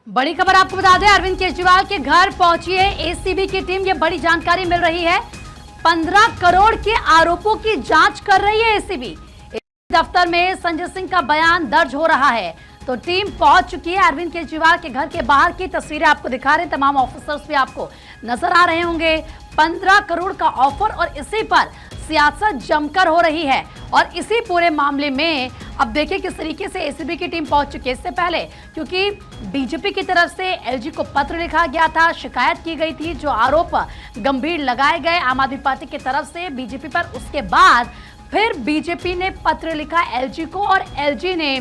बड़ी खबर आपको बता दें, अरविंद केजरीवाल के घर पहुंची है एसीबी की टीम। ये बड़ी जानकारी मिल रही है। 15 करोड़ के आरोपों की जांच कर रही है एसीबी। दफ्तर में संजय सिंह का बयान दर्ज हो रहा है, तो टीम पहुंच चुकी है। अरविंद केजरीवाल के घर के बाहर की तस्वीरें आपको दिखा रहे हैं। तमाम ऑफिसर्स भी आपको नजर आ रहे होंगे। 15 करोड़ का ऑफर और इसी पर सियासत जमकर हो रही है। और इसी पूरे मामले में अब देखिए किस तरीके से एसीबी की टीम पहुंच चुकी है। इससे पहले क्योंकि बीजेपी की तरफ से एलजी को पत्र लिखा गया था, शिकायत की गई थी, जो आरोप गंभीर लगाए गए आम आदमी पार्टी की तरफ से बीजेपी पर। उसके बाद फिर बीजेपी ने पत्र लिखा एलजी को और एलजी ने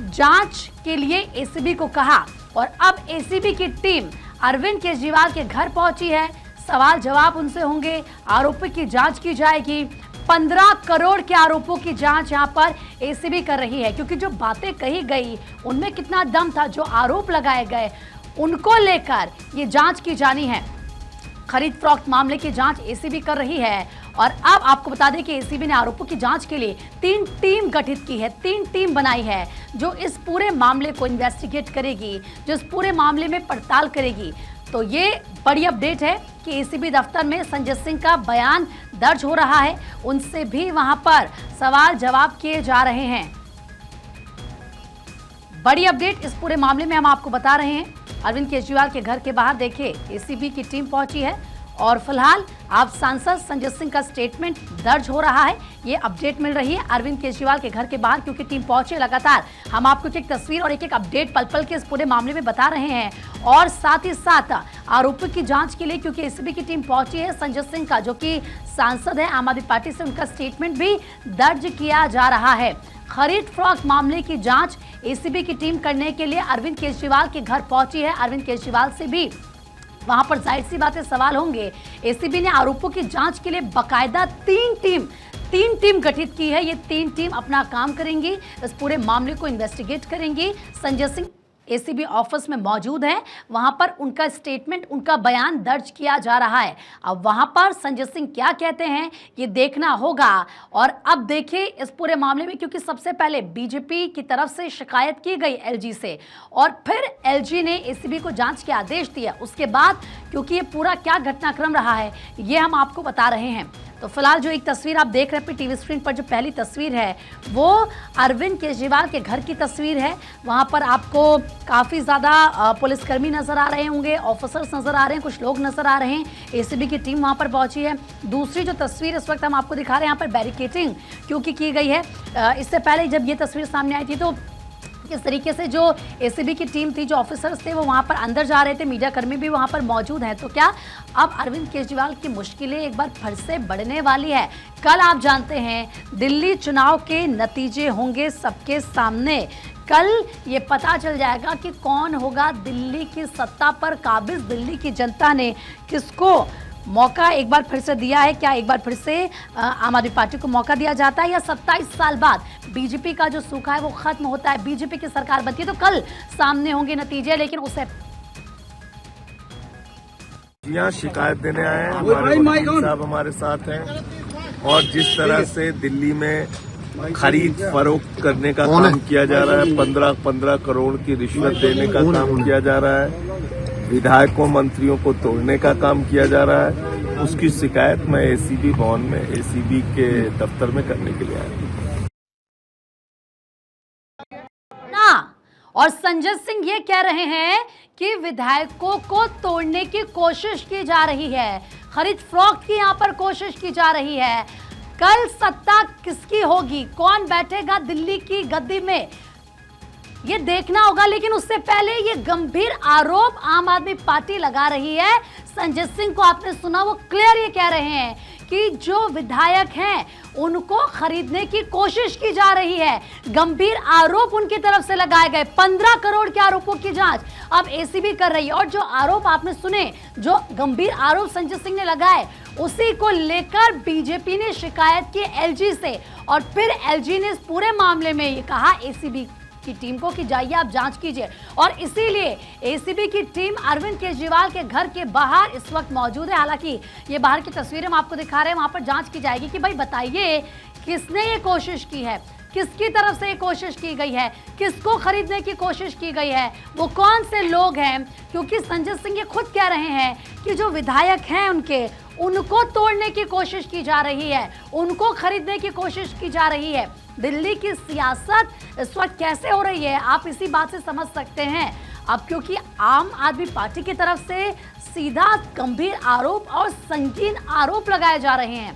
जांच के लिए एसीबी को कहा। और अब एसीबी की टीम अरविंद केजरीवाल के घर पहुंची है। सवाल जवाब उनसे होंगे, आरोपी की जांच की जाएगी। 15 करोड़ के आरोपों की जांच यहां पर एसीबी कर रही है, क्योंकि जो बातें कही गई उनमें कितना दम था, जो आरोप लगाए गए उनको लेकर ये जांच की जानी है। खरीद फरोख्त मामले की जांच एसीबी कर रही है। और अब आपको बता दें कि एसीबी ने आरोपों की जांच के लिए 3 टीम गठित की है, 3 टीम बनाई है, जो इस पूरे मामले को इन्वेस्टिगेट करेगी, जो इस पूरे मामले में पड़ताल करेगी। तो ये बड़ी अपडेट है कि एसीबी दफ्तर में संजय सिंह का बयान दर्ज हो रहा है। उनसे भी वहां पर सवाल जवाब किए जा रहे हैं। बड़ी अपडेट इस पूरे मामले में हम आपको बता रहे हैं। अरविंद केजरीवाल के घर के बाहर देखिए एसीबी की टीम पहुंची है और फिलहाल आप सांसद संजय सिंह का स्टेटमेंट दर्ज हो रहा है। ये अपडेट मिल रही है अरविंद केजरीवाल के घर के बाहर, क्योंकि टीम पहुंचे। लगातार हम आपको एक तस्वीर और एक अपडेट पल पल के इस पूरे मामले में बता रहे हैं। और साथ ही साथ आरोपी की जांच के लिए क्योंकि एसीबी की टीम पहुंची है, संजय सिंह का जो कि सांसद है आम आदमी पार्टी से, उनका स्टेटमेंट भी दर्ज किया जा रहा है। खरीद फरोख्त मामले की जांच एसीबी की टीम करने के लिए अरविंद केजरीवाल के घर पहुंची है। अरविंद केजरीवाल से भी वहां पर जाहिर सी बातें सवाल होंगे। एसीबी ने आरोपों की जांच के लिए बकायदा 3 टीम गठित की है। ये 3 टीम अपना काम करेंगी, इस पूरे मामले को इन्वेस्टिगेट करेंगी। संजय सिंह एसीबी ऑफिस में मौजूद है, वहां पर उनका स्टेटमेंट, उनका बयान दर्ज किया जा रहा है। अब वहां पर संजय सिंह क्या कहते हैं ये देखना होगा। और अब देखिए इस पूरे मामले में, क्योंकि सबसे पहले बीजेपी की तरफ से शिकायत की गई एलजी से और फिर एलजी ने एसीबी को जांच के आदेश दिया। उसके बाद क्योंकि ये पूरा क्या घटनाक्रम रहा है ये हम आपको बता रहे हैं। तो फिलहाल जो एक तस्वीर आप देख रहे हैं टीवी स्क्रीन पर, जो पहली तस्वीर है वो अरविंद केजरीवाल के घर की तस्वीर है। वहां पर आपको काफ़ी ज़्यादा पुलिसकर्मी नज़र आ रहे होंगे, ऑफिसर्स नज़र आ रहे हैं, कुछ लोग नज़र आ रहे हैं। एसीबी की टीम वहां पर पहुंची है। दूसरी जो तस्वीर इस वक्त हम आपको दिखा रहे हैं, यहाँ पर बैरिकेडिंग क्योंकि की गई है। इससे पहले जब ये तस्वीर सामने आई थी तो किस तरीके से जो एसीबी की टीम थी, जो ऑफिसर्स थे, वो वहां पर अंदर जा रहे थे, मीडिया कर्मी भी वहां पर मौजूद हैं। तो क्या अब अरविंद केजरीवाल की मुश्किलें एक बार फिर से बढ़ने वाली है? कल आप जानते हैं दिल्ली चुनाव के नतीजे होंगे सबके सामने। कल ये पता चल जाएगा कि कौन होगा दिल्ली की सत्ता पर काबिज। दिल्ली की जनता ने किसको मौका एक बार फिर से दिया है? क्या एक बार फिर से आम आदमी पार्टी को मौका दिया जाता है, या 27 साल बाद बीजेपी का जो सूखा है वो खत्म होता है, बीजेपी की सरकार बनती है? तो कल सामने होंगे नतीजे। लेकिन उससे यहाँ शिकायत देने आए हैं, हमारे वकील साहब हमारे साथ हैं। और जिस तरह से दिल्ली में खरीद फरोख्त करने का काम किया जा रहा है, 15 करोड़ की रिश्वत देने का काम किया जा रहा है, विधायकों मंत्रियों को तोड़ने का काम किया जा रहा है, उसकी शिकायत मैं एसीबी भवन में, एसीबी के दफ्तर में करने के लिए आया हूं। और संजय सिंह ये कह रहे हैं कि विधायकों को तोड़ने की कोशिश की जा रही है, खरीद फरोख्त की यहां पर कोशिश की जा रही है। कल सत्ता किसकी होगी, कौन बैठेगा दिल्ली की गद्दी में, ये देखना होगा। लेकिन उससे पहले ये गंभीर आरोप आम आदमी पार्टी लगा रही है। संजय सिंह को आपने सुना, वो क्लियर ये कह रहे हैं कि जो विधायक हैं उनको खरीदने की कोशिश की जा रही है। गंभीर आरोप उनकी तरफ से लगाए गए। 15 करोड़ के आरोपों की जांच अब एसीबी कर रही है। और जो आरोप आपने सुने, जो गंभीर आरोप संजय सिंह ने लगाए, उसी को लेकर बीजेपी ने शिकायत की एलजी से। और फिर एलजी ने इस पूरे मामले में ये कहा एसीबी की टीम को कि जाइए आप जांच कीजिए। और इसीलिए एसीबी की टीम अरविंद केजरीवाल के घर के बाहर इस वक्त मौजूद है। हालांकि ये बाहर की तस्वीरें हम आपको दिखा रहे हैं, वहां पर जांच की जाएगी कि भाई बताइए किसने ये कोशिश की है, किसकी तरफ से ये कोशिश की गई है, किसको खरीदने की कोशिश की गई है, वो कौन से लोग हैं। क्योंकि संजय सिंह ये खुद कह रहे हैं कि जो विधायक हैं उनको तोड़ने की कोशिश की जा रही है, उनको खरीदने की कोशिश की जा रही है। दिल्ली की सियासत इस वक्त कैसे हो रही है आप इसी बात से समझ सकते हैं। अब क्योंकि आम आदमी पार्टी की तरफ से सीधा गंभीर आरोप और संगीन आरोप लगाए जा रहे हैं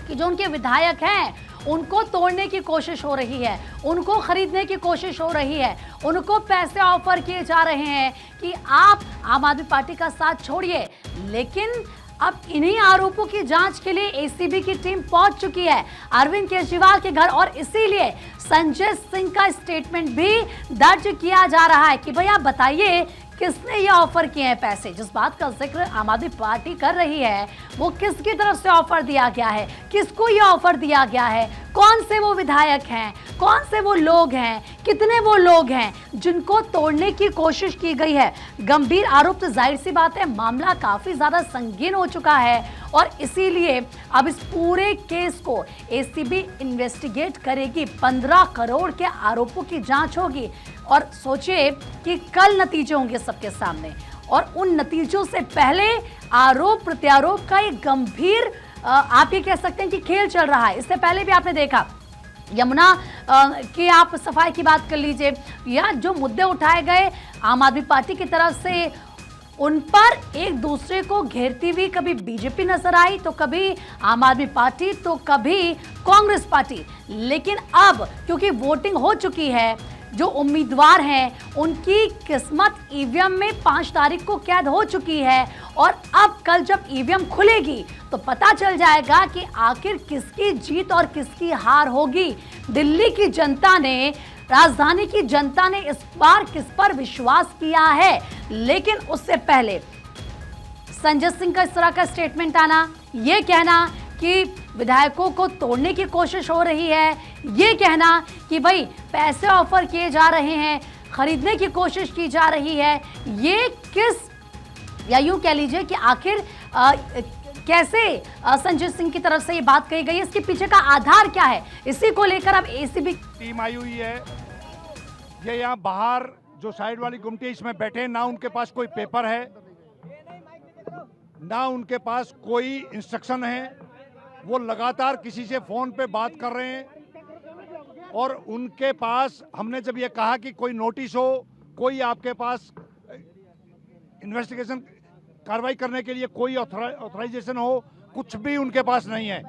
कि जो उनके विधायक हैं उनको तोड़ने की कोशिश हो रही है, उनको खरीदने की कोशिश हो रही है, उनको पैसे ऑफर किए जा रहे हैं कि आप आम आदमी पार्टी का साथ छोड़िए। लेकिन अब इन्हीं आरोपों की जांच के लिए एसीबी की टीम पहुंच चुकी है अरविंद केजरीवाल के घर, और इसीलिए संजय सिंह का स्टेटमेंट भी दर्ज किया जा रहा है कि भाई आप बताइए किसने ये ऑफर किए हैं पैसे। जिस बात का जिक्र आम आदमी पार्टी कर रही है वो किसकी तरफ से ऑफर दिया गया है, किसको ये ऑफर दिया गया है, कौन से वो विधायक हैं, कौन से वो लोग हैं, कितने वो लोग हैं जिनको तोड़ने की कोशिश की गई है। गंभीर आरोप, तो जाहिर सी बात है मामला काफी ज्यादा संगीन हो चुका है और इसीलिए अब इस पूरे केस को एसीबी इन्वेस्टिगेट करेगी। 15 करोड़ के आरोपों की जांच होगी और सोचिए कि कल नतीजे होंगे सबके सामने, और उन नतीजों से पहले आरोप प्रत्यारोप का एक गंभीर आप ये कह सकते हैं कि खेल चल रहा है। इससे पहले भी आपने देखा यमुना की आप सफाई की बात कर लीजिए, या जो मुद्दे उठाए गए आम आदमी पार्टी की तरफ से उन पर एक दूसरे को घेरती हुई कभी बीजेपी नजर आई तो कभी आम आदमी पार्टी तो कभी कांग्रेस पार्टी। लेकिन अब क्योंकि वोटिंग हो चुकी है, जो उम्मीदवार हैं उनकी किस्मत ईवीएम में 5 तारीख को कैद हो चुकी है और अब कल जब ईवीएम खुलेगी तो पता चल जाएगा कि आखिर किसकी जीत और किसकी हार होगी। दिल्ली की जनता ने, राजधानी की जनता ने इस बार किस पर विश्वास किया है। लेकिन उससे पहले संजय सिंह का इस तरह का स्टेटमेंट आना, ये कहना कि विधायकों को तोड़ने की कोशिश हो रही है, ये कहना कि भाई पैसे ऑफर किए जा रहे हैं, खरीदने की कोशिश की जा रही है, ये किस, या यूं कह लीजिए कि आखिर कैसे संजय सिंह की तरफ से ये बात कही गई है, इसके पीछे का आधार क्या है, इसी को लेकर अब एसीबी टीम आई हुई है। ये यहाँ बाहर जो साइड वाली गुमटी इसमें बैठे, ना उनके पास कोई पेपर है, ना उनके पास कोई इंस्ट्रक्शन है। वो लगातार किसी से फोन पे बात कर रहे हैं और उनके पास, हमने जब ये कहा कि कोई नोटिस हो, कोई आपके पास इन्वेस्टिगेशन कार्रवाई करने के लिए कोई ऑथराइजेशन हो, कुछ भी उनके पास नहीं है।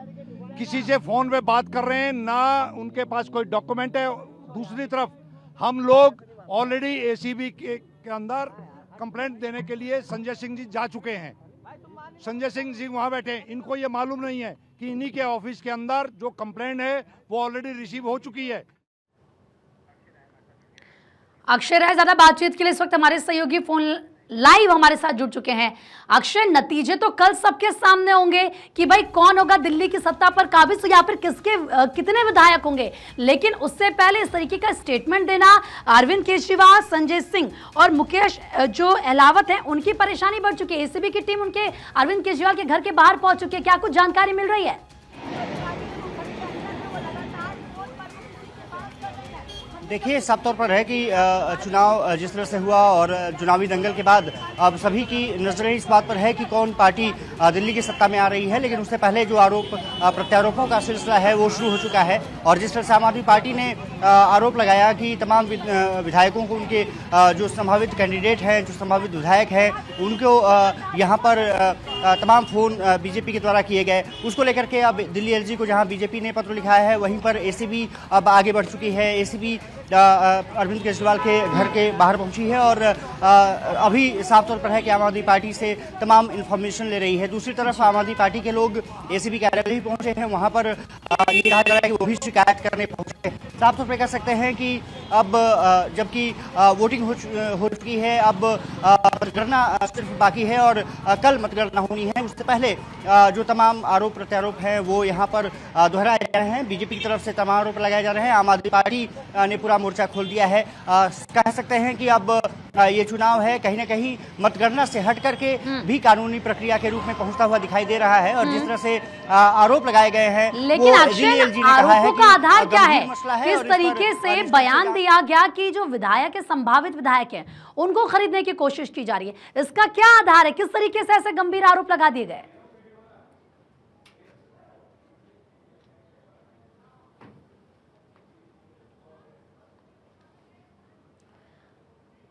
किसी से फोन पे बात कर रहे हैं, ना उनके पास कोई डॉक्यूमेंट है। दूसरी तरफ हम लोग ऑलरेडी एसीबी के अंदर कंप्लेंट देने के लिए संजय सिंह जी जा चुके हैं। संजय सिंह जी वहां बैठे हैं, इनको ये मालूम नहीं है कि इन्हीं के ऑफिस के अंदर जो कंप्लेंट है वो ऑलरेडी रिसीव हो चुकी है। अक्षय राय ज्यादा बातचीत के लिए इस वक्त हमारे सहयोगी फोन लाइव हमारे साथ जुड़ चुके हैं। अक्षय, नतीजे तो कल सबके सामने होंगे कि भाई कौन होगा दिल्ली की सत्ता पर काबिज या फिर किसके कितने विधायक होंगे, लेकिन उससे पहले इस तरीके का स्टेटमेंट देना, अरविंद केजरीवाल, संजय सिंह और मुकेश जो अहलावत हैं उनकी परेशानी बढ़ चुकी है। एसीबी की टीम उनके अरविंद केजरीवाल के घर के बाहर पहुंच चुकी है, क्या कुछ जानकारी मिल रही है? देखिए, साफ तौर पर है कि चुनाव जिस तरह से हुआ और चुनावी दंगल के बाद अब सभी की नजरें इस बात पर है कि कौन पार्टी दिल्ली की सत्ता में आ रही है। लेकिन उससे पहले जो आरोप प्रत्यारोपों का सिलसिला है वो शुरू हो चुका है और जिस तरह से आम आदमी पार्टी ने आरोप लगाया कि तमाम विधायकों को, उनके जो संभावित कैंडिडेट हैं, जो संभावित विधायक हैं, उनको यहाँ पर तमाम फोन बीजेपी के द्वारा किए गए, उसको लेकर के अब दिल्ली एलजी को जहाँ बीजेपी ने पत्र लिखा है वहीं पर एसीबी अब आगे बढ़ चुकी है। एसीबी अरविंद केजरीवाल के घर के बाहर पहुंची है और अभी साफ तौर पर है कि आम आदमी पार्टी से तमाम इन्फॉर्मेशन ले रही है। दूसरी तरफ आम आदमी पार्टी के लोग एसीबी कार्यालय पहुंचे हैं, वहां पर ये कहा जा रहा है कि वो भी शिकायत करने पहुंचे हैं। साफ तौर पर कह सकते हैं कि अब जबकि वोटिंग हो चुकी है, अब मतगणना सिर्फ बाकी है और कल मतगणना होनी है। उससे पहले जो तमाम आरोप प्रत्यारोप हैं वो यहाँ पर दोहराए जा रहे हैं। बीजेपी की तरफ से तमाम आरोप लगाए जा रहे हैं। आम आदमी पार्टी ने पूरा मोर्चा खोल दिया है। कह सकते हैं कि अब ये चुनाव है कहीं ना कहीं मतगणना से हट करके भी कानूनी प्रक्रिया के रूप में पहुंचता हुआ दिखाई दे रहा है। और जिस तरह से आरोप लगाए गए हैं, लेकिन अक्षय, आरोपों का आधार क्या है? किस तरीके से बयान दिया गया कि जो विधायक है, संभावित विधायक है, उनको खरीदने की कोशिश की जा रही है, इसका क्या आधार है? किस तरीके से ऐसे गंभीर आरोप लगा दिए गए?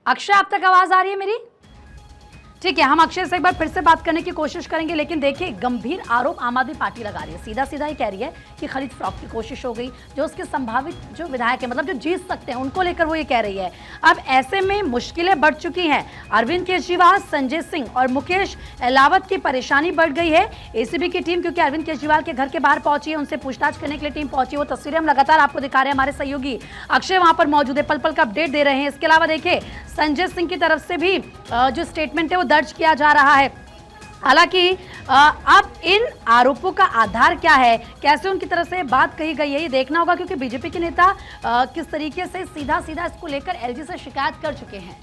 अक्षय, आप तक आवाज आ रही है मेरी? ठीक है, हम अक्षय से एक बार फिर से बात करने की कोशिश करेंगे, लेकिन देखिए गंभीर आरोप आम आदमी पार्टी लगा रही है। सीधा सीधा ही कह रही है कि खरीद फरोख्त की कोशिश हो गई। जो उसके संभावित जो विधायक है, मतलब जो जीत सकते हैं, उनको लेकर वो ये कह रही है। अब ऐसे में मुश्किलें बढ़ चुकी हैं। अरविंद केजरीवाल, संजय सिंह और मुकेश अहलावत की परेशानी बढ़ गई है। एसीबी की टीम क्योंकि अरविंद केजरीवाल के घर के बाहर पहुंची है, उनसे पूछताछ करने के लिए टीम पहुंची। वो तस्वीरें हम लगातार आपको दिखा रहे हैं, हमारे सहयोगी अक्षय वहां पर मौजूद है, पल पल का अपडेट दे रहे हैं। इसके अलावा देखिए संजय सिंह की तरफ से भी जो स्टेटमेंट है वो दर्ज किया जा रहा है। हालांकि अब इन आरोपों का आधार क्या है, कैसे उनकी तरफ से बात कही गई है, ये देखना होगा, क्योंकि बीजेपी के नेता किस तरीके से सीधा सीधा इसको लेकर एलजी से शिकायत कर चुके हैं।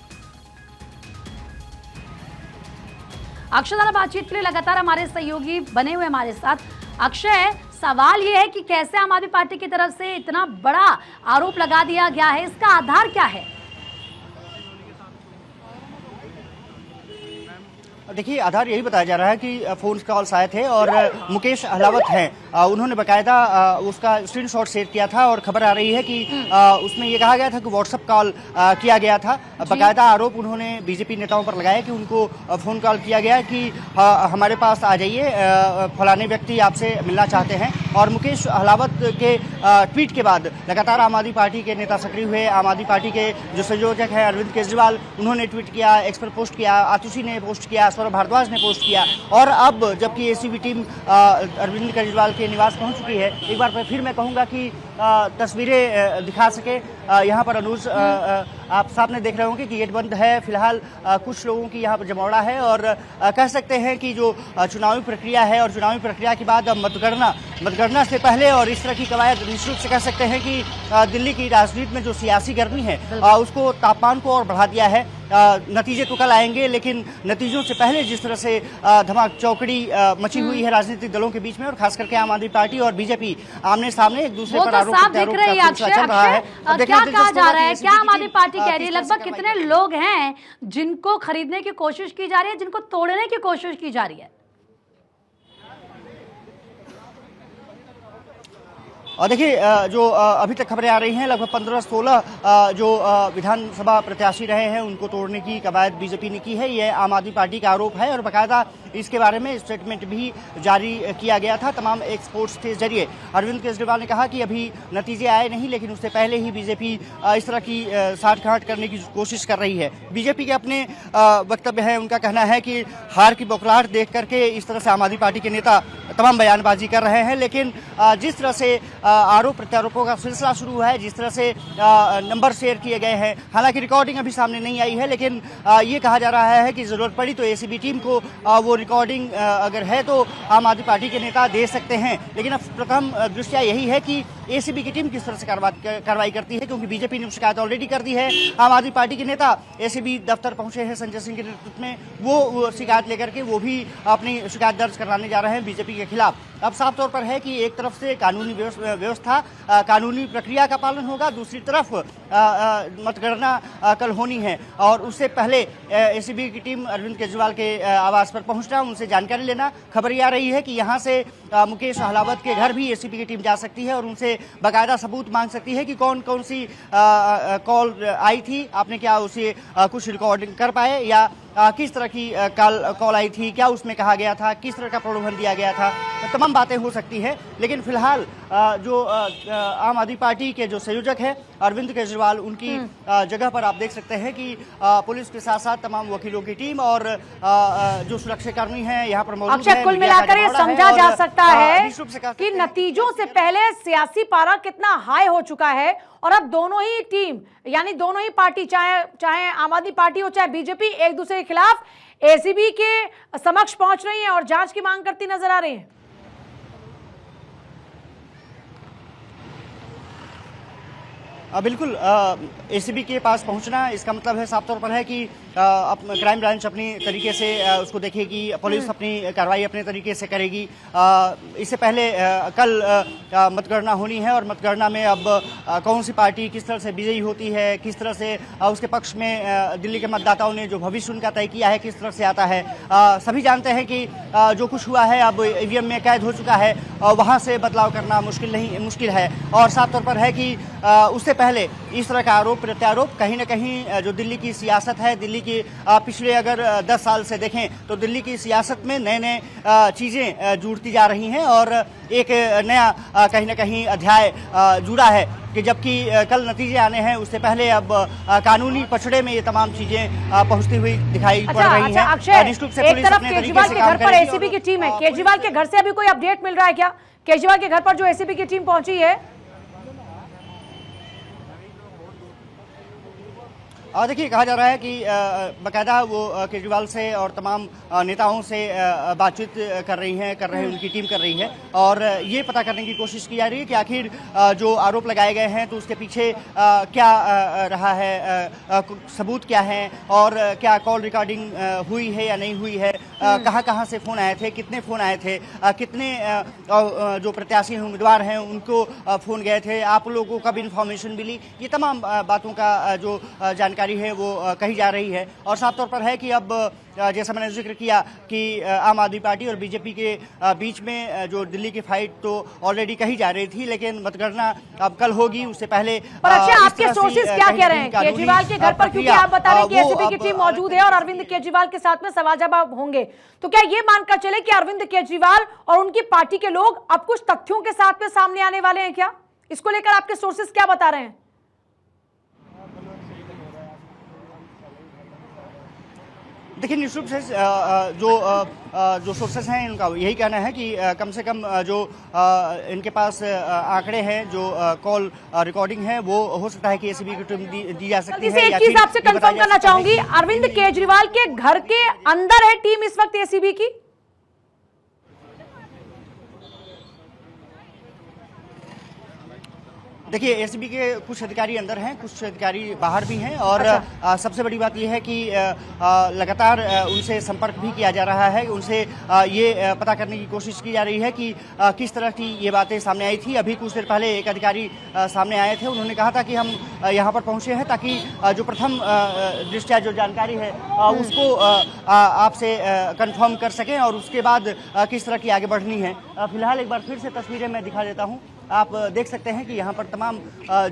अक्षय बातचीत के लिए लगातार हमारे सहयोगी बने हुए हमारे साथ। अक्षय, सवाल ये है कि कैसे आम आदमी पार्टी की तरफ से इतना बड़ा आरोप लगा दिया गया है, इसका आधार क्या है? देखिए, आधार यही बताया जा रहा है कि फोन कॉल्स आए थे और मुकेश अहलावत हैं, उन्होंने बकायदा उसका स्क्रीनशॉट शेयर किया था और खबर आ रही है कि उसमें ये कहा गया था कि व्हाट्सएप कॉल किया गया था। बकायदा आरोप उन्होंने बीजेपी नेताओं पर लगाया कि उनको फोन कॉल किया गया कि हमारे पास आ जाइए, फलाने व्यक्ति आपसे मिलना चाहते हैं। और मुकेश अहलावत के ट्वीट के बाद लगातार आम आदमी पार्टी के नेता सक्रिय हुए। आम आदमी पार्टी के जो संयोजक हैं अरविंद केजरीवाल, उन्होंने ट्वीट किया, एक्स पर पोस्ट किया, आतुषी ने पोस्ट किया, सौरभ भारद्वाज ने पोस्ट किया। और अब जबकि एसीबी टीम अरविंद केजरीवाल के निवास पहुंच चुकी है, एक बार फिर मैं कहूंगा कि तस्वीरें दिखा सके। यहाँ पर अनुज, आप सामने देख रहे होंगे कि गेट बंद है फिलहाल। कुछ लोगों की यहाँ पर जमावड़ा है और कह सकते हैं कि जो चुनावी प्रक्रिया है और चुनावी प्रक्रिया के बाद मतगणना से पहले और इस तरह की कवायद निश्चित रूप से कह सकते हैं कि दिल्ली की राजनीति में जो सियासी गर्मी है उसको तापमान को और बढ़ा दिया है। नतीजे तो कल आएंगे, लेकिन नतीजों से पहले जिस तरह से धमाक चौकड़ी मची हुई है राजनीतिक दलों के बीच में, और खास करके आम आदमी पार्टी और बीजेपी आमने सामने एक दूसरे पर आरोप प्रत्यारोप चल रहा है। क्या कहा जा रहा है, क्या आम आदमी पार्टी कह रही है, लगभग कितने लोग हैं जिनको खरीदने की कोशिश की जा रही है, जिनको तोड़ने की कोशिश की जा रही है? और देखिए, जो अभी तक खबरें आ रही हैं, लगभग 15-16 जो विधानसभा प्रत्याशी रहे हैं उनको तोड़ने की कवायद बीजेपी ने की है। ये आम आदमी पार्टी का आरोप है और बाकायदा इसके बारे में स्टेटमेंट भी जारी किया गया था तमाम एक्सपोर्ट्स के जरिए। अरविंद केजरीवाल ने कहा कि अभी नतीजे आए नहीं, लेकिन उससे पहले ही बीजेपी इस तरह की साठगांठ करने की कोशिश कर रही है। बीजेपी के अपने वक्तव्य है, उनका कहना है कि हार की बौखलाहट देख करके इस तरह से आम आदमी पार्टी के नेता तमाम बयानबाजी कर रहे हैं। लेकिन जिस तरह से आरोप प्रत्यारोपों का सिलसिला शुरू हुआ है, जिस तरह से नंबर शेयर किए गए हैं, हालांकि रिकॉर्डिंग अभी सामने नहीं आई है, लेकिन ये कहा जा रहा है कि जरूरत पड़ी तो एसीबी टीम को वो रिकॉर्डिंग अगर है तो आम आदमी पार्टी के नेता दे सकते हैं। लेकिन अब प्रथम दृष्टया यही है कि एसीबी की टीम किस तरह से कार्रवाई करती है, क्योंकि बीजेपी ने शिकायत ऑलरेडी कर दी है। आम आदमी पार्टी के नेता एसीबी दफ्तर पहुंचे हैं संजय सिंह के नेतृत्व में, वो शिकायत लेकर के वो भी अपनी शिकायत दर्ज कराने जा रहे हैं बीजेपी के खिलाफ। अब साफ तौर पर है कि एक तरफ से कानूनी व्यवस्था, कानूनी प्रक्रिया का पालन होगा, दूसरी तरफ मतगणना कल होनी है और उससे पहले एसीबी की टीम अरविंद केजरीवाल के आवास पर पहुंचना, उनसे जानकारी लेना। खबर ये आ रही है कि यहां से मुकेश अहलावत के घर भी एसीबी की टीम जा सकती है और उनसे बाकायदा सबूत मांग सकती है कि कौन कौन सी कॉल आई थी, आपने क्या उसे कुछ रिकॉर्डिंग कर पाए, या किस तरह की कॉल आई थी, क्या उसमें कहा गया था, किस तरह का प्रलोभन दिया गया था, तमाम बातें हो सकती है। लेकिन फिलहाल जो आम आदमी पार्टी के जो संयोजक है अरविंद केजरीवाल, उनकी जगह पर आप देख सकते हैं कि पुलिस के साथ साथ तमाम वकीलों की टीम और जो सुरक्षाकर्मी हैं यहाँ पर मौजूद हैं। कुल मिलाकर ये समझा जा सकता है कि नतीजों से पहले सियासी पारा कितना हाई हो चुका है और अब दोनों ही टीम, यानी दोनों ही पार्टी, चाहे आम आदमी पार्टी हो चाहे बीजेपी, एक दूसरे के खिलाफ एसीबी के समक्ष पहुंच रही है और जांच की मांग करती नजर आ रही है। बिल्कुल एसीबी के पास पहुंचना इसका मतलब है साफ तौर पर है कि क्राइम ब्रांच अपनी तरीके से उसको देखेगी, पुलिस अपनी कार्रवाई अपने तरीके से करेगी। इससे पहले कल मतगणना होनी है और मतगणना में अब कौन सी पार्टी किस तरह से विजयी होती है, किस तरह से उसके पक्ष में दिल्ली के मतदाताओं ने जो भविष्य उनका तय किया है किस तरह से आता है। सभी जानते हैं कि जो कुछ हुआ है अब ईवीएम में कैद हो चुका है और वहाँ से बदलाव करना मुश्किल है। और साफ तौर पर है कि उससे पहले इस तरह का आरोप प्रत्यारोप कहीं न कहीं जो दिल्ली की सियासत है, दिल्ली की पिछले अगर 10 साल से देखें तो दिल्ली की सियासत में नए नए चीज़ें जुड़ती जा रही हैं और एक नया कहीं न कहीं अध्याय जुड़ा है कि जबकि कल नतीजे आने हैं उससे पहले अब कानूनी पछड़े में ये तमाम चीजें पहुंचती हुई दिखाई पड़ रही हैं। अक्षय, एक तरफ केजरीवाल के घर पर एसीबी की टीम है, केजरीवाल के घर से अभी कोई अपडेट मिल रहा है क्या? केजरीवाल के घर पर जो एसीबी की टीम पहुंची है देखिए, कहा जा रहा है कि बाकायदा वो केजरीवाल से और तमाम नेताओं से बातचीत कर रहे हैं, उनकी टीम कर रही है और ये पता करने की कोशिश की जा रही है कि आखिर जो आरोप लगाए गए हैं तो उसके पीछे क्या रहा है, सबूत क्या है और क्या कॉल रिकॉर्डिंग हुई है या नहीं हुई है, कहाँ से फ़ोन आए थे, कितने फ़ोन आए थे, कितने जो प्रत्याशी उम्मीदवार हैं उनको फ़ोन गए थे, आप लोगों को कब इन्फॉर्मेशन मिली, ये तमाम बातों का जो जानकारी है वो कही जा रही है। और साफ तौर पर है कि अब जैसा मैंने जिक्र किया कि आम आदमी पार्टी और बीजेपी के बीच में जो दिल्ली की फाइट तो ऑलरेडी कही जा रही थी, लेकिन मतगणना अब कल होगी उससे पहले। पर अच्छा, आपके सोर्सेज क्या कह रहे हैं केजरीवाल के घर पर, क्योंकि आप बता रहे हैं कि एसीबी की टीम मौजूद है और अरविंद केजरीवाल के साथ में सवाल जवाब होंगे, तो क्या ये मानकर चले कि अरविंद केजरीवाल और उनकी पार्टी के लोग अब कुछ तथ्यों के साथ में सामने आने वाले हैं क्या? इसको लेकर आपके सोर्सेज क्या बता रहे हैं? देखिए, निश्चित रूप से जो सोर्सेस हैं उनका यही कहना है कि कम से कम जो इनके पास आंकड़े हैं, जो कॉल रिकॉर्डिंग है, वो हो सकता है कि एसीबी की टीम दी जा सकती है। एक चीज आपसे कंफर्म करना चाहूंगी, अरविंद केजरीवाल के घर के अंदर है टीम इस वक्त एसीबी की? देखिए, एसीबी के कुछ अधिकारी अंदर हैं, कुछ अधिकारी बाहर भी हैं और सबसे बड़ी बात यह है कि लगातार उनसे संपर्क भी किया जा रहा है, उनसे ये पता करने की कोशिश की जा रही है कि किस तरह की ये बातें सामने आई थी। अभी कुछ देर पहले एक अधिकारी सामने आए थे, उन्होंने कहा था कि हम यहाँ पर पहुँचे हैं ताकि जो प्रथम दृष्टया जो जानकारी है उसको आपसे कन्फर्म कर सकें और उसके बाद किस तरह की आगे बढ़नी है। फिलहाल एक बार फिर से तस्वीरें मैं दिखा देता हूँ। आप देख सकते हैं कि यहाँ पर तमाम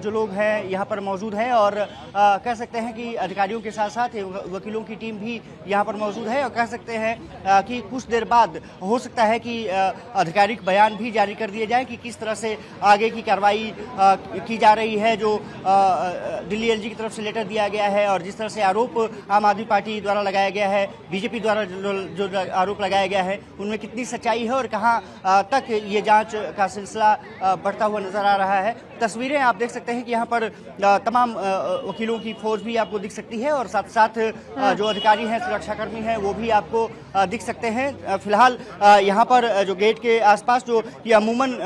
जो लोग हैं यहाँ पर मौजूद हैं और कह सकते हैं कि अधिकारियों के साथ साथ वकीलों की टीम भी यहाँ पर मौजूद है और कह सकते हैं कि कुछ देर बाद हो सकता है कि आधिकारिक बयान भी जारी कर दिए जाए कि किस तरह से आगे की कार्रवाई की जा रही है। जो दिल्ली एलजी की तरफ से लेटर दिया गया है और जिस तरह से आरोप आम आदमी पार्टी द्वारा लगाया गया है, बीजेपी द्वारा जो आरोप लगाया गया है, उनमें कितनी सच्चाई है और कहाँ तक ये जाँच का सिलसिला बढ़ता हुआ नजर आ रहा है। तस्वीरें आप देख सकते हैं कि यहाँ पर तमाम वकीलों की फौज भी आपको दिख सकती है और साथ साथ जो अधिकारी हैं, सुरक्षाकर्मी हैं, वो भी आपको दिख सकते हैं। फिलहाल यहाँ पर जो गेट के आसपास जो ये अमूमन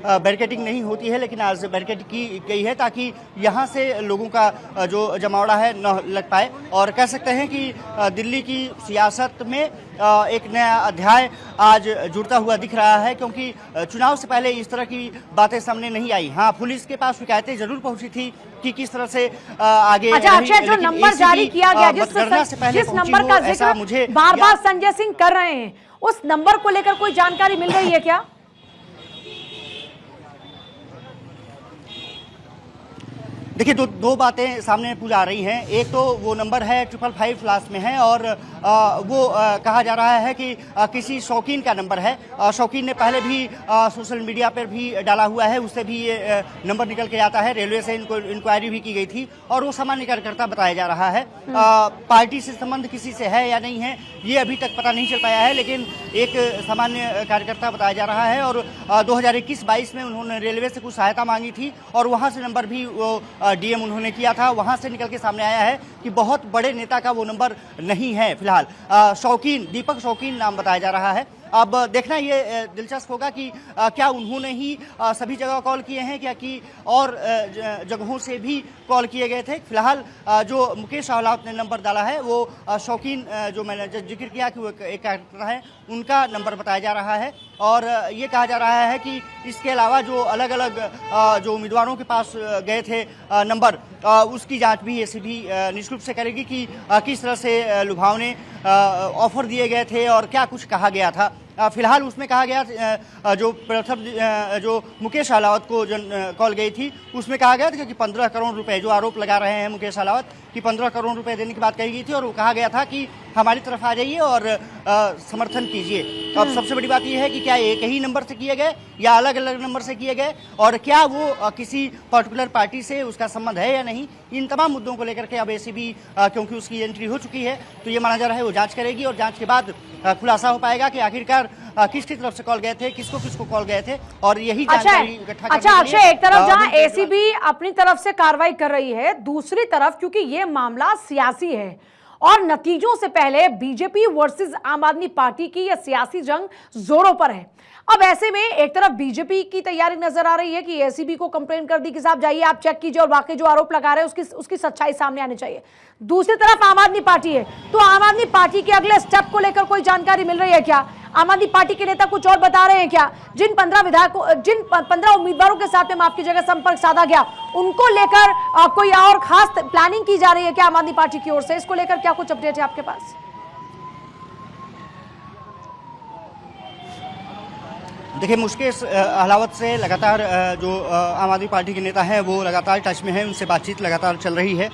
बैरिकेडिंग नहीं होती है, लेकिन आज बैरिकेडिंग की गई है ताकि यहाँ से लोगों का जो जमावड़ा है न लग पाए। और कह सकते हैं कि दिल्ली की सियासत में एक नया अध्याय आज जुड़ता हुआ दिख रहा है, क्योंकि चुनाव से पहले इस तरह की बातें सामने नहीं आई। हाँ, पुलिस के पास शिकायतें जरूर पहुंची थी कि किस तरह से आगे। अच्छा अक्षय, जो नंबर जारी किया गया, जिस नंबर का जिक्र मुझे बार-बार संजय सिंह कर रहे हैं, उस नंबर को लेकर कोई जानकारी मिल रही है क्या? देखिए, दो बातें सामने पूजा आ रही हैं। एक तो वो नंबर है 555 लास्ट में है और वो कहा जा रहा है कि किसी शौकीन का नंबर है। शौकीन ने पहले भी सोशल मीडिया पर भी डाला हुआ है, उससे भी ये नंबर निकल के आता है। रेलवे से इनको इंक्वायरी भी की गई थी और वो सामान्य कार्यकर्ता बताया जा रहा है। पार्टी से संबंध किसी से है या नहीं है ये अभी तक पता नहीं चल पाया है, लेकिन एक सामान्य कार्यकर्ता बताया जा रहा है। और 2021-22 में उन्होंने रेलवे से कुछ सहायता मांगी थी और वहाँ से नंबर भी वो डीएम उन्होंने किया था। वहां से निकल के सामने आया है कि बहुत बड़े नेता का वो नंबर नहीं है। फिलहाल शौकीन, दीपक शौकीन नाम बताया जा रहा है अब देखना ये दिलचस्प होगा कि क्या उन्होंने ही सभी जगह कॉल किए हैं, क्या कि और जगहों से भी कॉल किए गए थे। फिलहाल जो मुकेश अहलावत ने नंबर डाला है वो शौकीन, जो मैंने जिक्र किया कि वो एक एक्टर है, उनका नंबर बताया जा रहा है। और ये कहा जा रहा है कि इसके अलावा जो अलग अलग जो उम्मीदवारों के पास गए थे नंबर, उसकी जांच भी एसीबी निश्चित रूप से करेगी कि किस तरह से लुभावने ऑफर दिए गए थे और क्या कुछ कहा गया था। फिलहाल उसमें कहा गया, जो प्रथम जो मुकेश अहलावत को कॉल गई थी, उसमें कहा गया था कि 15 करोड़ रुपए, जो आरोप लगा रहे हैं मुकेश अहलावत कि 15 करोड़ रुपए देने की बात कही गई थी, और वो कहा गया था कि हमारी तरफ आ जाइए और समर्थन कीजिए। अब सबसे बड़ी बात यह है कि क्या एक ही नंबर से किए गए या अलग अलग नंबर से किए गए, और क्या वो किसी पर्टिकुलर पार्टी से उसका संबंध है या नहीं, इन तमाम मुद्दों को लेकर के अब एसीबी, क्योंकि उसकी एंट्री हो चुकी है, तो ये माना जा रहा है वो जांच करेगी और जांच के बाद खुलासा हो पाएगा कि आखिरकार किसकी तरफ से कॉल गए थे, किसको किसको कॉल गए थे, और यही जानकारी इकट्ठा करने के लिए। अक्षय, एक तरफ जहां एसीबी अपनी तरफ से कार्रवाई कर रही है, दूसरी तरफ क्योंकि ये मामला सियासी है और नतीजों से पहले बीजेपी वर्सेस आम आदमी पार्टी की यह सियासी जंग जोरों पर है। अब ऐसे में एक तरफ बीजेपी की तैयारी नजर आ रही है कि एसीबी को कंप्लेंट कर दी कि साहब जाइए आप चेक कीजिए और वाकई जो आरोप लगा रहे हैं उसकी सच्चाई सामने आनी चाहिए। दूसरी तरफ आम आदमी पार्टी है, तो आम आदमी पार्टी के अगले स्टेप को लेकर कोई जानकारी मिल रही है क्या? आम आदमी पार्टी के नेता कुछ और बता रहे हैं क्या? जिन 15 उम्मीदवारों के साथ में, माफ कीजिएगा, संपर्क साधा गया, उनको लेकर कोई और खास प्लानिंग की जा रही है क्या आम आदमी पार्टी की ओर से? इसको लेकर क्या कुछ अपडेट है आपके पास? देखिए, मुकेश अहलावत से लगातार जो आम आदमी पार्टी के नेता हैं वो लगातार टच में हैं, उनसे बातचीत लगातार चल रही है।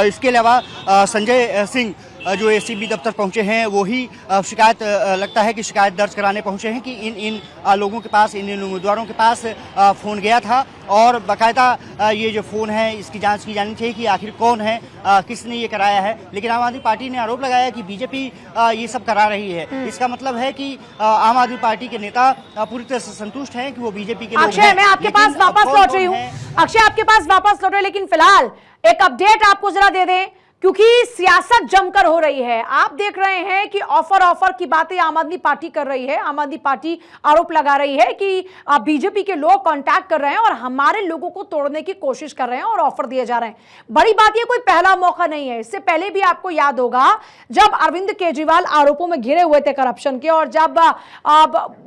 इसके अलावा संजय सिंह जो एसीबी दफ्तर पहुंचे हैं, वो ही शिकायत, लगता है कि शिकायत दर्ज कराने पहुंचे हैं कि इन लोगों के पास, इन उम्मीदवारों के पास फ़ोन गया था, और बाकायदा ये जो फ़ोन है इसकी जांच की जानी चाहिए कि आखिर कौन है, किसने ये कराया है। लेकिन आम आदमी पार्टी ने आरोप लगाया कि बीजेपी ये सब करा रही है। इसका मतलब है कि आम आदमी पार्टी के नेता पूरी तरह से संतुष्ट हैं कि वो बीजेपी के लोग हैं। अक्षय, मैं आपके पास वापस लौट रही हूँ। अक्षय, आपके पास वापस लौट रहे, लेकिन फिलहाल एक अपडेट आपको जरा दे दें, क्योंकि सियासत जमकर हो रही है। आप देख रहे हैं कि ऑफर की बातें आम आदमी पार्टी कर रही है। आम आदमी पार्टी आरोप लगा रही है कि बीजेपी के लोग कांटेक्ट कर रहे हैं और हमारे लोगों को तोड़ने की कोशिश कर रहे हैं और ऑफर दिए जा रहे हैं। बड़ी बात यह कोई पहला मौका नहीं है। इससे पहले भी आपको याद होगा जब अरविंद केजरीवाल आरोपों में घिरे हुए थे करप्शन के, और जब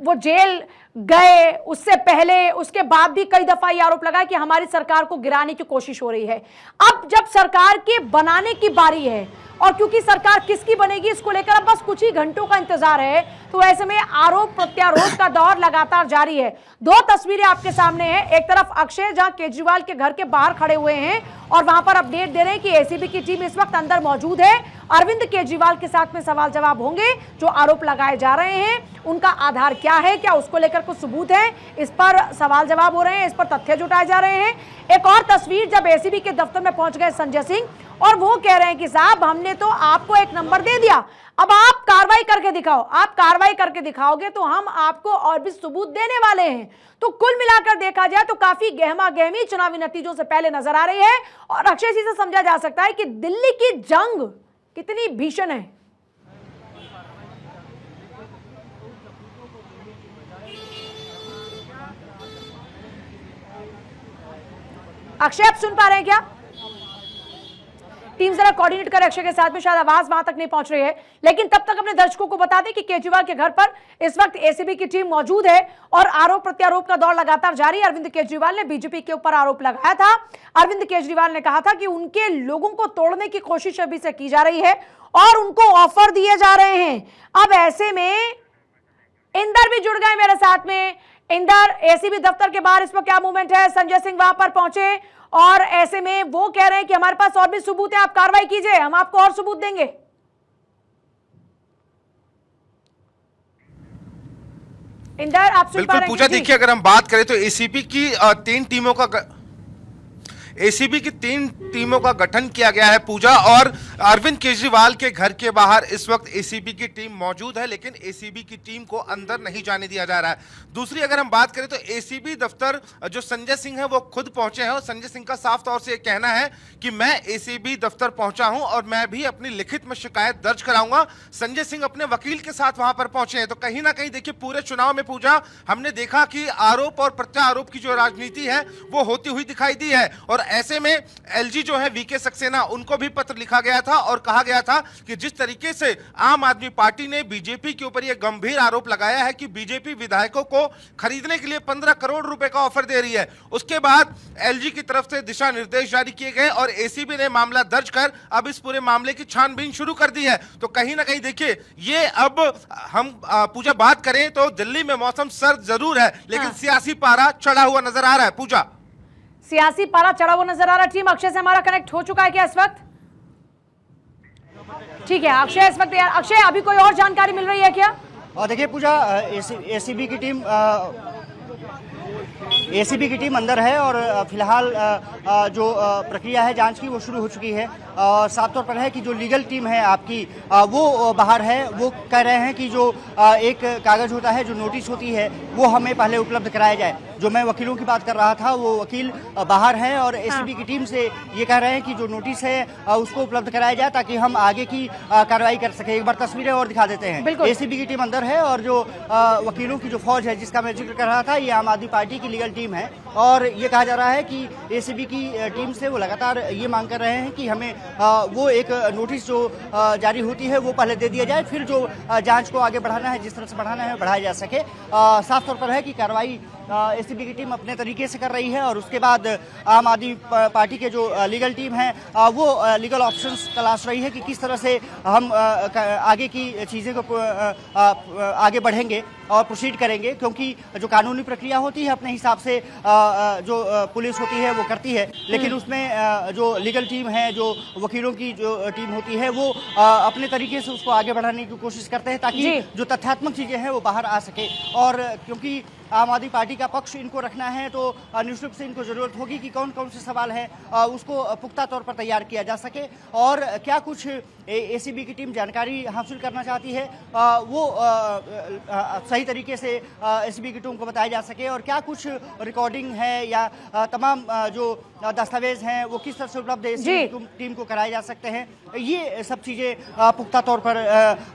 वो जेल गए, उससे पहले, उसके बाद भी कई दफा ये आरोप लगा कि हमारी सरकार को गिराने की कोशिश हो रही है। अब जब सरकार के बनाने की बारी है, और क्योंकि सरकार किसकी बनेगी इसको लेकर अब बस कुछ ही घंटों का इंतजार है, तो ऐसे में आरोप प्रत्यारोप का दौर लगातार जारी है। दो तस्वीरें आपके सामने हैं। एक तरफ अक्षय, जहां केजरीवाल के घर के बाहर खड़े हुए हैं और वहां पर अपडेट दे रहे हैं कि एसीबी की टीम इस वक्त अंदर मौजूद है। अरविंद केजरीवाल के साथ में सवाल जवाब होंगे। जो आरोप लगाए जा रहे हैं उनका आधार क्या है, क्या उसको लेकर कुछ सबूत है, इस पर सवाल जवाब हो रहे हैं, इस पर तथ्य जुटाए जा रहे हैं। एक और तस्वीर, जब एसीबी के दफ्तर में पहुंच गए संजय सिंह, और वो कह रहे हैं कि साहब हमने तो आपको एक नंबर दे दिया, अब आप कार्रवाई करके दिखाओ। आप कार्रवाई करके दिखाओगे तो हम आपको और भी सबूत देने वाले हैं। तो कुल मिलाकर देखा जाए तो काफी गहमा गहमी चुनावी नतीजों से पहले नजर आ रही है, और अक्षय जी से समझा जा सकता है कि दिल्ली की जंग कितनी भीषण है। अक्षय, आप सुन पा रहे हैं क्या? टीम जरा कोऑर्डिनेट कर अक्षय के साथ में, शायद आवाज वहां तक नहीं पहुंच रही है, लेकिन तब तक अपने दर्शकों को बता दें कि केजरीवाल के घर पर इस वक्त एसीबी की टीम मौजूद है और आरोप प्रत्यारोप का दौर लगातार जारी है। अरविंद केजरीवाल ने बीजेपी के ऊपर आरोप लगाया था। अरविंद केजरीवाल ने कहा था कि उनके लोगों को तोड़ने की कोशिश अभी से की जा रही है और उनको ऑफर दिए जा रहे हैं। अब ऐसे में इंदर भी जुड़ गए मेरे साथ में। इंदर, एसीबी दफ्तर के बाहर इस वक्त क्या मूवमेंट है? संजय सिंह वहां पर पहुंचे और ऐसे में वो कह रहे हैं कि हमारे पास और भी सबूत है, आप कार्रवाई कीजिए, हम आपको और सबूत देंगे। इंदर, आप सुन पा रहे हैं? पूजा, देखिए अगर हम बात करें तो एसीबी की 3 टीमों का गठन किया गया है पूजा, और अरविंद केजरीवाल के घर के बाहर इस वक्त एसीबी की टीम मौजूद है, लेकिन एसीबी की टीम को अंदर नहीं जाने दिया जा रहा है। दूसरी अगर हम बात करें तो एसीबी दफ्तर जो संजय सिंह है वो खुद पहुंचे हैं और संजय सिंह का साफ तौर से ये कहना है कि मैं एसीबी दफ्तर पहुंचा हूं और मैं भी अपनी लिखित में शिकायत दर्ज कराऊंगा। संजय सिंह अपने वकील के साथ वहां पर पहुंचे हैं। तो कहीं ना कहीं देखिए पूरे चुनाव में पूजा हमने देखा कि आरोप और प्रत्यारोप की जो राजनीति है वो होती हुई दिखाई दी है, और ऐसे में एलजी जो है वीके सक्सेना उनको भी पत्र लिखा गया था और कहा गया था कि जिस तरीके से आम आदमी पार्टी ने बीजेपी के ऊपर यह गंभीर आरोप लगाया है कि बीजेपी विधायकों को खरीदने के लिए 15 करोड़ रुपए का ऑफर दे रही है, उसके बाद एलजी की तरफ से दिशा निर्देश जारी किए गए और एसीबी ने मामला दर्ज कर अब इस पूरे मामले की छानबीन शुरू कर दी है। तो कहीं ना कहीं देखिए ये अब हम पूजा बात करें तो दिल्ली में मौसम सर्द जरूर है, लेकिन सियासी पारा चढ़ा हुआ नजर आ रहा है। पूजा, सियासी पारा चढ़ा हुआ नजर आ रहा है। टीम अक्षय से हमारा कनेक्ट हो चुका है क्या इस वक्त? ठीक है अक्षय, इस वक्त यार अक्षय अभी कोई और जानकारी मिल रही है क्या? और देखिए पूजा, एसीबी की टीम अंदर है और फिलहाल जो प्रक्रिया है जांच की वो शुरू हो चुकी है। साफ तौर पर है कि जो लीगल टीम है आपकी वो बाहर है। वो कह रहे हैं कि जो एक कागज होता है, जो नोटिस होती है, वो हमें पहले उपलब्ध कराया जाए। जो मैं वकीलों की बात कर रहा था वो वकील बाहर है और एसीबी की टीम से ये कह रहे हैं कि जो नोटिस है उसको उपलब्ध कराया जाए ताकि हम आगे की कार्रवाई कर सके। एक बार तस्वीरें और दिखा देते हैं। एसीबी की टीम अंदर है और जो वकीलों की जो फौज है जिसका मैं जिक्र कर रहा था, ये आम आदमी पार्टी की लीगल टीम है और ये कहा जा रहा है कि एसीबी की टीम से वो लगातार ये मांग कर रहे हैं कि हमें वो एक नोटिस जो जारी होती है वो पहले दे दिया जाए, फिर जो जांच को आगे बढ़ाना है, जिस तरह से बढ़ाना है बढ़ाया जा सके। साफ तौर पर है कि कार्रवाई एसीबी की टीम अपने तरीके से कर रही है और उसके बाद आम आदमी पार्टी के जो लीगल टीम है वो लीगल ऑप्शंस तलाश रही है कि किस तरह से हम आगे की चीज़ें को आगे बढ़ेंगे और प्रोसीड करेंगे, क्योंकि जो कानूनी प्रक्रिया होती है अपने हिसाब से जो पुलिस होती है वो करती है, लेकिन उसमें जो लीगल टीम है, जो वकीलों की जो टीम होती है वो अपने तरीके से उसको आगे बढ़ाने की कोशिश करते हैं ताकि जो तथ्यात्मक चीज़ें हैं वो बाहर आ सके। और क्योंकि आम आदमी पार्टी का पक्ष इनको रखना है तो निश्चित रूप से इनको जरूरत होगी कि कौन कौन से सवाल है उसको पुख्ता तौर पर तैयार किया जा सके और क्या कुछ एसीबी की टीम जानकारी हासिल करना चाहती है वो सही तरीके से एसीबी की टीम को बताया जा सके, और क्या कुछ रिकॉर्डिंग है या तमाम जो दस्तावेज हैं वो किस तरह से उपलब्ध एसीबी टीम को कराए जा सकते हैं, ये सब चीज़ें पुख्ता तौर पर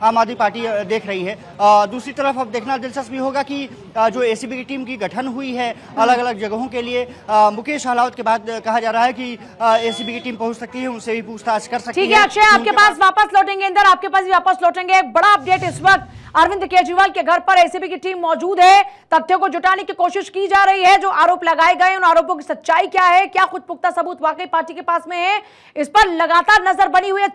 आम आदमी पार्टी देख रही है। दूसरी तरफ अब देखना दिलचस्प होगा कि जो एसीबी की टीम की गठन हुई है अलग अलग जगहों के लिए, मुकेश अहलावत के बाद कहा जा रहा है कि एसीबी की टीम पहुंच सकती है, उनसे भी पूछताछ कर सकती है। ठीक है अक्षय, आपके पास वापस लौटेंगे इंदर, आपके पास भी वापस लौटेंगे। एक बड़ा अपडेट इस वक्त अरविंद केजरीवाल के घर पर एसीबी की टीम मौजूद है, तथ्यों को जुटाने की कोशिश की जा रही है। जो आरोप लगाए गए उन आरोपों की सच्चाई क्या है, क्या कुछ पुख्ता सबूत वाकई पार्टी के पास में है, इस पर लगातार नजर बनी हुई है।